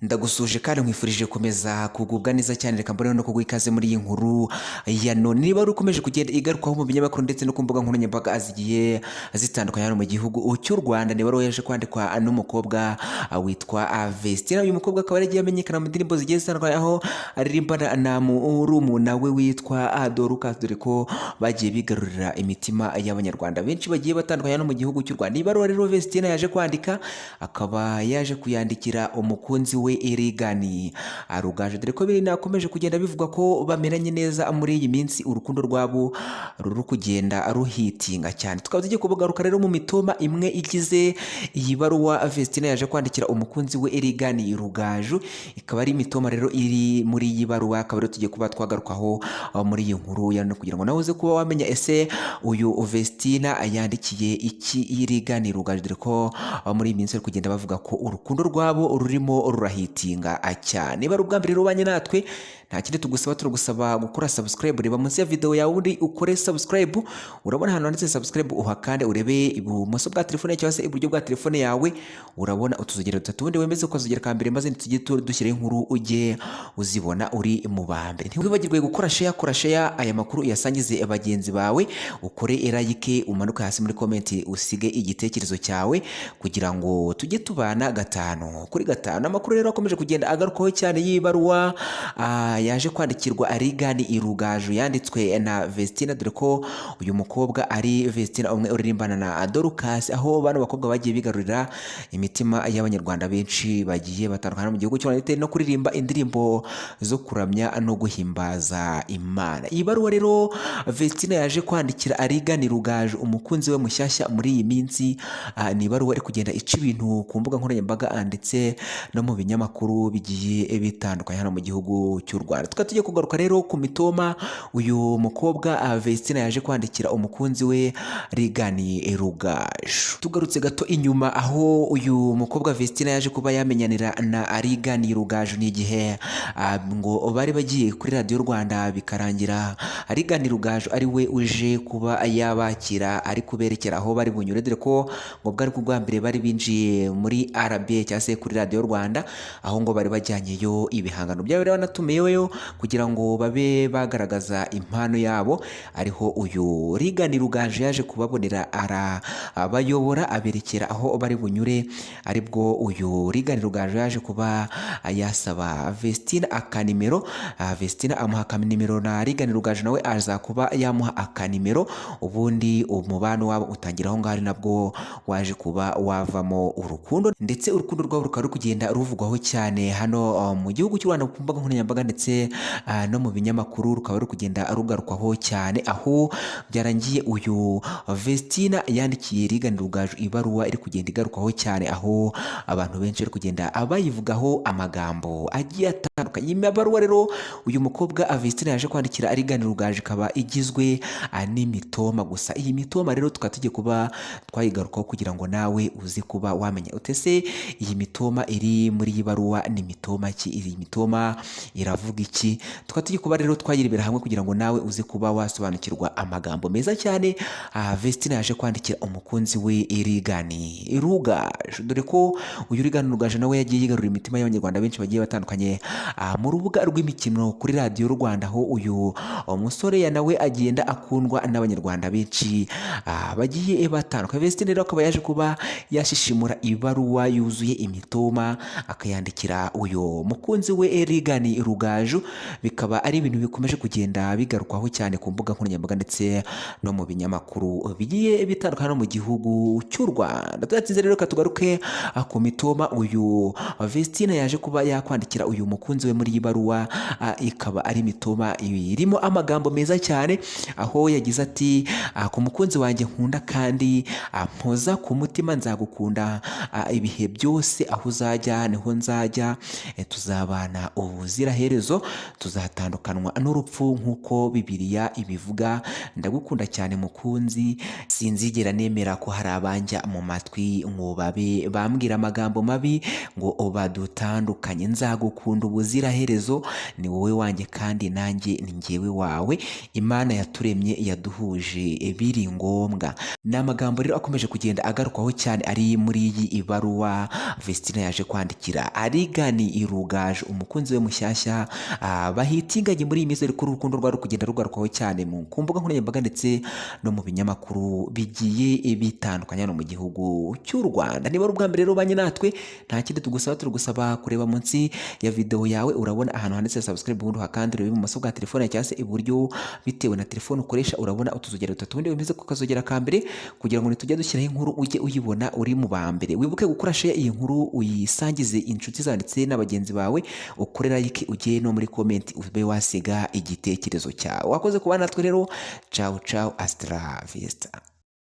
Ndagusuje kandi nkwifurije komeza kugubwa neza cyane, reka mbone no kuguha ikaze muri iyi nkuru ya none. Niba ari ukomeje kugenda igarukaho mu binyamakuru ndetse no ku mbuga nkoranyambaga zigiye zitandukanye hano mu gihugu cy'u Rwanda, niba ari yaje kwandikwa n'umukobwa witwa Vestina. Uyu mukobwa akaba yaragiye amenyekana mu ndirimbo zigiye zitandukanye, aho aririmbana na murumuna we witwa Dorcas, dore ko bagiye bigarurira imitima y'abanyarwanda benshi bagiye batandukanye hano mu gihugu cy'u Rwanda. Niba rero Vestina yaje kwandika, akaba yaje kuyandikira umukunzi we Erigani Rugaju, dore ko biri nakomeje kugenda bivuga ko bameranye neza muri iyi minsi, urukundo rwabo ruri kugenda ruhitinga cyane. Tukaba tugiye kubugaruka rero mu mitoma imwe igize iyi baruwa Vestina yaje kwandikira umukunzi we Erigani Rugaju, ikaba ari imitoma rero iri muri iyi baruwa, akaba rero tugiye kuba twagarukaho muri iyi nkuru ya none, kugira ngo nawe uze kuba wamenya ese uyu Vestina yandikiye iki Erigani Rugaju, dore ko muri iyi minsi bari kugenda bavuga ko urukundo rwabo rurimo rurahitinga cyane. Niba ari ubwa mbere rubanye natwe, nta kindi turagusaba gukora subscribe. Reba munsi ya video yawe undi ukore subscribe, urabona ahantu handitse subscribe, uhakande urebe ibumoso bwa telefone cyangwa se iburyo bwa telefone yawe, urabona utuzogera dutatu, ubundi wemeze ukazogera ka mbere, maze tujye dushyira inkuru ujye uzibona uri mu ba mbere. Ntiwibagirwe gukora share, kora share aya makuru uyasangize bagenzi bawe, ukore like, umanuke hasi muri comment usige igitekerezo cyawe, kugira ngo tujye tubana gatanu kuri gatanu. Amakuru rero akomeje kugenda agarukaho cyane y'ibaruwa yaje kwandikirwa Erigani Rugaju, yanditswe na Vestina, dore ko uyu mukobwa ari Vestina umwe uririmbana na Dorcas, aho bano bakobwa bagiye bigarurira imitima y'abanyarwanda benshi bagiye batandukana mu gihugu cy'u Rwanda no kuririmba indirimbo zo kuramya no guhimbaza Imana. Iyi baruwa rero Vestina yaje kwandikira Erigani Rugaju, umukunzi we mushyashya muri iyi minsi, ni ibaruwa iri kugenda ica ibintu ku mbuga nkoranyambaga ndetse no mu binyamakuru bigiye bitandukanye hano mu gihugu cy'u Rwanda. Tukaba tugiye kugaruka rero ku mitoma uyu mukobwa Vestina yaje kwandikira umukunzi we Erigani Rugaju. Tugarutse gato inyuma, aho uyu mukobwa Vestina yaje kuba yamenyanira na Erigani Rugaju, ni igihe ngo bari bagiye kuri radiyo Rwanda, bikarangira Erigani Rugaju ari we uje kuba yabakira, ari kuberekera aho bari bunyure, dore ko ngo bwari bwa mbere bari binjiye muri RBA cyangwa se kuri radiyo Rwanda, aho ngo bari bajyanyeyo ibihangano byabo, rero banatumiyeyo kugira ngo babe bagaragaza impano yabo, ariho uyu Erigani Rugaju yaje kubabonera, arabayobora aberekera aho bari bunyure, aribwo uyu Erigani Rugaju yaje kuba yasaba Vestina akanimero. Vestina amuha akanimero na Erigani Rugaju nawe aza kuba yamuha akanimero, ubundi umubano wabo utangira aho ngaho, ari nabwo waje kuba wavamo urukundo, ndetse urukundo rwabo rukaba ruri kugenda ruvugwaho cyane hano mu gihugu cy'u Rwanda ku mbuga nkoranyambaga ndetse no mu binyamakuru, rukaba ruri kugenda rugarukwaho cyane, aho byarangiye uyu Vestina yandikiye Erigani Rugaju ibaruwa iri kugenda igarukwaho cyane, aho abantu benshi bari kugenda bayivugaho amagambo agiye atandukanye. Iyi baruwa rero uyu mukobwa Vestina yaje kwandikira Erigani Rugaju ikaba igizwe n'imitoma gusa. Iyi mitoma rero tukaba tugiye kuba twayigarukaho kugira ngo nawe uze kuba wamenya utese iyi mitoma iri muri iyi baruwa ni mitoma ki, iyi mitoma iravuga iki. Tukaba tugiye kuba rero twayirebera hamwe kugira ngo nawe uze kuba wasobanukirwa amagambo meza cyane Vestina yaje kwandikira umukunzi we Erigani Rugaju, dore ko uyu Erigani Rugaju nawe yagiye yigarurira imitima y'abanyarwanda benshi bagiye batandukanye mu rubuga rw'imikino kuri radiyo Rwanda, aho uyu umusore ya nawe agenda akundwa n'abanyarwanda benshi bagiye batandukanye. Vestina rero akaba yaje kuba yashishimura ibaruwa yuzuye imitoma, akayandikira uyu mukunzi we Erigani Rugaju, bikaba ari ibintu bikomeje kugenda bigarukwaho cyane ku mbuga nkoranyambaga ndetse no mu binyamakuru bigiye bitandukanye mu gihugu cy'u Rwanda. Tudatsinze rero katugaruke ku mitoma uyu Vestina yaje kuba yakwandikira uyu mukunzi we muri iyi baruwa, ikaba ari imitoma irimo amagambo meza cyane, aho yagize ati ku mukunzi wanjye nkunda kandi mpoza ku mutima, nzagukunda ibihe byose, aho uzajya niho nzajya, tuzabana ubuziraherezo, tuzatandukanwa n'urupfu nk'uko Bibiliya ibivuga, ndagukunda cyane mukunzi, sinzigera nemera ko hari abanja mu matwi ngo babe bambwira amagambo mabi ngo badutandukanye, nzagukunda ubuziraherezo ubuziraherezo, ni wowe wanjye kandi nanjye ni njyewe wawe, Imana yaturemye yaduhuje biri ngombwa. Ni amagambo rero akomeje kugenda agarukwaho cyane ari muri iyi ibaruwa Vestina yaje kwandikira Arigani Rugaju umukunzi we mushyashya, bahitinganye muri iyi minsi ariko urukundo rwari kugenda rugarukwaho cyane ku mbuga nkoranyambaga ndetse no mu binyamakuru bigiye bitandukanye no mu gihugu cy'u Rwanda. Niba ari ubwa mbere rero ubanye natwe, nta kindi turagusaba kureba munsi ya video yawe, urabona ahantu handitse subscribe, ubundi hakandi urebe mu maso bwa telefone cyangwa se iburyo bitewe na telefone ukoresha, urabona utuzogera dutatu, ubundi wemeze ku kazogera ka mbere kugira ngo nitujya dushyiraho inkuru ujye uyibona uri mu ba mbere. Wibuke gukora share iyi nkuru uyisangize inshuti zanditse n'abagenzi bawe, ukore like, ujye no muri comment ube wasiga igitekerezo cyawe. Wakoze kubana natwe rero, ciao ciao, hasta la vista.